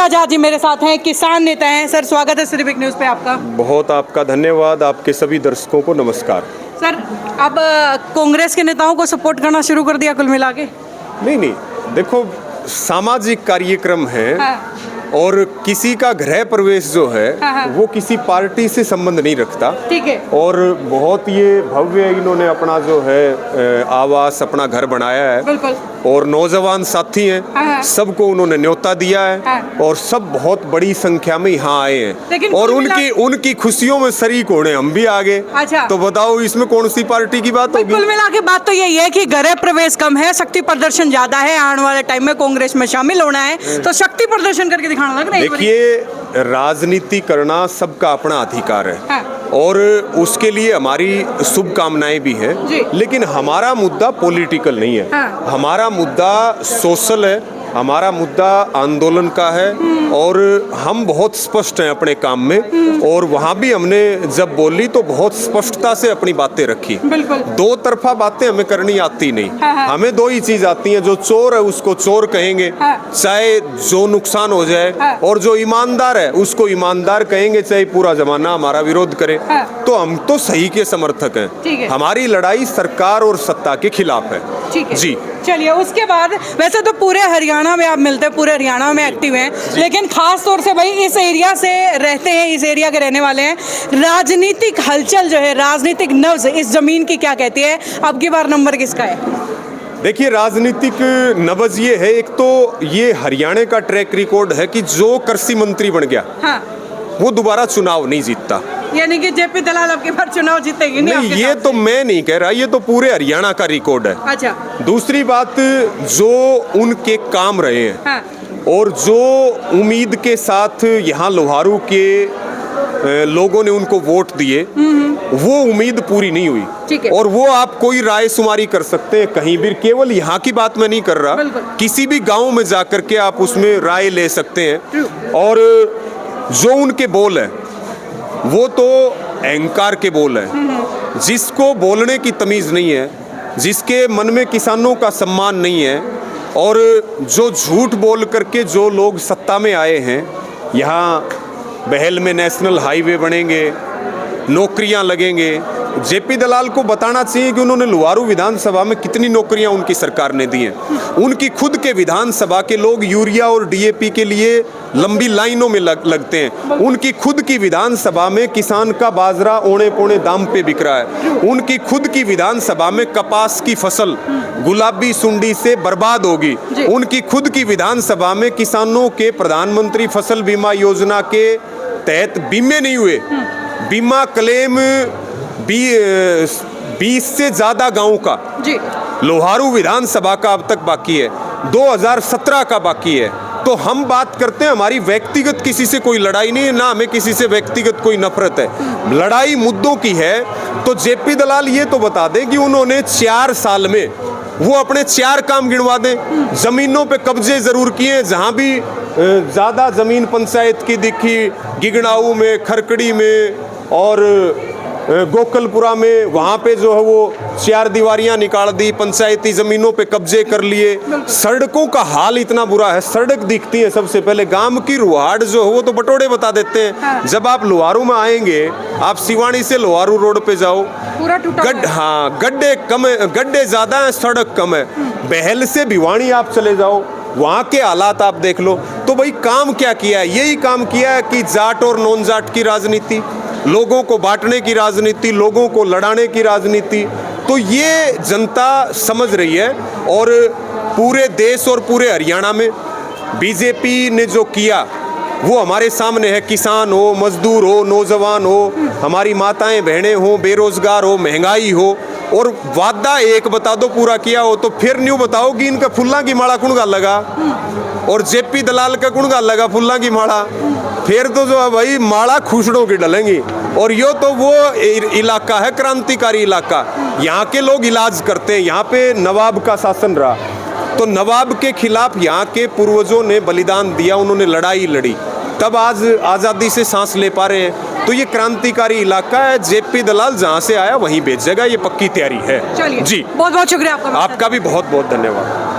आजाद जी मेरे साथ हैं, किसान नेता हैं। सर स्वागत है सिटी न्यूज़ पे आपका। बहुत आपका धन्यवाद। आपके सभी दर्शकों को नमस्कार। सर अब कांग्रेस के नेताओं को सपोर्ट करना शुरू कर दिया कुल मिला के? नहीं, देखो सामाजिक कार्यक्रम है। हाँ। और किसी का गृह प्रवेश जो है हाँ। वो किसी पार्टी से संबंध नहीं रखता। ठीक है। और बहुत ये भव्य इन्होंने अपना जो है आवास, अपना घर बनाया है। बिल्कुल। और नौजवान साथी हैं। हाँ। सबको उन्होंने न्योता दिया है। हाँ। और सब बहुत बड़ी संख्या में यहाँ आए हैं। लेकिन और उनकी खुशियों में शरीक होने हम भी आ गए। अच्छा। तो बताओ इसमें कौन सी पार्टी की बात होगी? कुल मिला के बात तो यही है कि गृह प्रवेश कम है, शक्ति प्रदर्शन ज्यादा है। आने वाले टाइम में कांग्रेस में शामिल होना है तो शक्ति प्रदर्शन करके दिखाना लग रहा है। देखिए, राजनीति करना सबका अपना अधिकार है। हाँ। और उसके लिए हमारी शुभकामनाएं भी हैं। लेकिन हमारा मुद्दा पॉलिटिकल नहीं है। हाँ। हमारा मुद्दा सोशल है। हमारा मुद्दा आंदोलन का है। और हम बहुत स्पष्ट हैं अपने काम में। और वहाँ भी हमने जब बोली तो बहुत स्पष्टता से अपनी बातें रखी। बिल्कुल। दो तरफा बातें हमें करनी आती नहीं। हाँ। हमें दो ही चीज आती है। जो चोर है उसको चोर कहेंगे। हाँ। चाहे जो नुकसान हो जाए। हाँ। और जो ईमानदार है उसको ईमानदार कहेंगे, चाहे पूरा जमाना हमारा विरोध करे। हाँ। तो हम तो सही के समर्थक हैं। ठीक है। हमारी लड़ाई सरकार और सत्ता के खिलाफ है। ठीक है जी। चलिए, उसके बाद वैसे तो पूरे हरियाणा में आप मिलते हैं, पूरे हरियाणा में एक्टिव हैं, लेकिन खास तौर से भाई इस एरिया से रहते हैं, इस एरिया के रहने वाले हैं। राजनीतिक हलचल जो है, राजनीतिक नब्ज इस जमीन की क्या कहती है? अब की बार नंबर किसका है? देखिए, राजनीतिक नब्ज ये है, एक तो ये हरियाणा का ट्रैक रिकॉर्ड है कि जो कृषि मंत्री बन गया। हाँ। वो दोबारा चुनाव नहीं जीतता। यानी कि जेपी दलाल अब की बार चुनाव जीतेगी नहीं, ये तो मैं नहीं कह रहा, ये तो पूरे हरियाणा का रिकॉर्ड है। अच्छा। दूसरी बात, जो उनके काम रहे हैं। हाँ। और जो उम्मीद के साथ यहाँ लोहारू के लोगों ने उनको वोट दिए, वो उम्मीद पूरी नहीं हुई। ठीक है। और वो आप कोई राय शुमारी कर सकते हैं कहीं भी, केवल यहाँ की बात मैं नहीं कर रहा, किसी भी गांव में जाकर के आप उसमें राय ले सकते हैं। और जो उनके बोल है वो तो अहंकार के बोल है। जिसको बोलने की तमीज नहीं है, जिसके मन में किसानों का सम्मान नहीं है, और जो झूठ बोल करके जो लोग सत्ता में आए हैं, यहाँ बहल में नेशनल हाईवे बनेंगे, नौकरियां लगेंगे। जेपी दलाल को बताना चाहिए कि उन्होंने लोहारू विधानसभा में कितनी नौकरियां उनकी सरकार ने दी हैं। उनकी खुद के विधानसभा के लोग यूरिया और डीएपी के लिए लंबी लाइनों में लगते हैं। उनकी खुद की विधानसभा में किसान का बाजरा औने पौने दाम पे बिक रहा है। उनकी खुद की विधानसभा में कपास की फसल गुलाबी सुंडी से बर्बाद होगी। उनकी खुद की विधानसभा में किसानों के प्रधानमंत्री फसल बीमा योजना के तहत बीमे नहीं हुए। बीमा क्लेम 20 से ज्यादा गांव का लोहारू विधानसभा का अब तक बाकी है, 2017 का बाकी है। तो हम बात करते हैं, हमारी व्यक्तिगत किसी से कोई लड़ाई नहीं है, ना हमें किसी से व्यक्तिगत कोई नफरत है। लड़ाई मुद्दों की है। तो जेपी दलाल ये तो बता दें कि उन्होंने 4 साल में वो अपने 4 काम गिनवा दें। जमीनों पे कब्जे जरूर किए, जहां भी ज्यादा जमीन पंचायत की दिखी, गिगड़ाऊ में, खरकड़ी में और गोकलपुरा में, वहाँ पे जो है वो 4 दीवारियां निकाल दी, पंचायती जमीनों पे कब्जे कर लिए। सड़कों का हाल इतना बुरा है, सड़क दिखती है सबसे पहले, गांव की रुहाड़ जो है वो तो बटोड़े बता देते हैं। हाँ। जब आप लोहारू में आएंगे, आप सिवानी से लोहारू रोड पे जाओ, पूरा टूटा। हाँ, गड्ढे कम है, गड्ढे ज्यादा है, सड़क कम है। बहल से भिवानी आप चले जाओ, वहाँ के हालात आप देख लो। तो भाई काम क्या किया है? यही काम किया है कि जाट और नॉन जाट की राजनीति, लोगों को बांटने की राजनीति, लोगों को लड़ाने की राजनीति। तो ये जनता समझ रही है। और पूरे देश और पूरे हरियाणा में बीजेपी ने जो किया वो हमारे सामने है। किसान हो, मजदूर हो, नौजवान हो, हमारी माताएं बहनें हो, बेरोजगार हो, महंगाई हो, और वादा एक बता दो पूरा किया हो, तो फिर न्यू बताओ कि इनका फुल्ला की माला कुणगा लगा और जेपी दलाल का कुणगा लगा फुल्ला की माला। फिर तो जो है भाई माला खुशड़ों की डलेंगी। और यो तो वो इलाका है, क्रांतिकारी इलाका, यहाँ के लोग इलाज करते हैं। यहाँ पे नवाब का शासन रहा, तो नवाब के खिलाफ यहाँ के पूर्वजों ने बलिदान दिया, उन्होंने लड़ाई लड़ी, तब आज आज़ादी से सांस ले पा रहे हैं। तो ये क्रांतिकारी इलाका है। जेपी दलाल जहाँ से आया वहीं भेजेगा, ये पक्की तैयारी है। चलिए जी, बहुत बहुत शुक्रिया आपका। आपका भी बहुत बहुत धन्यवाद।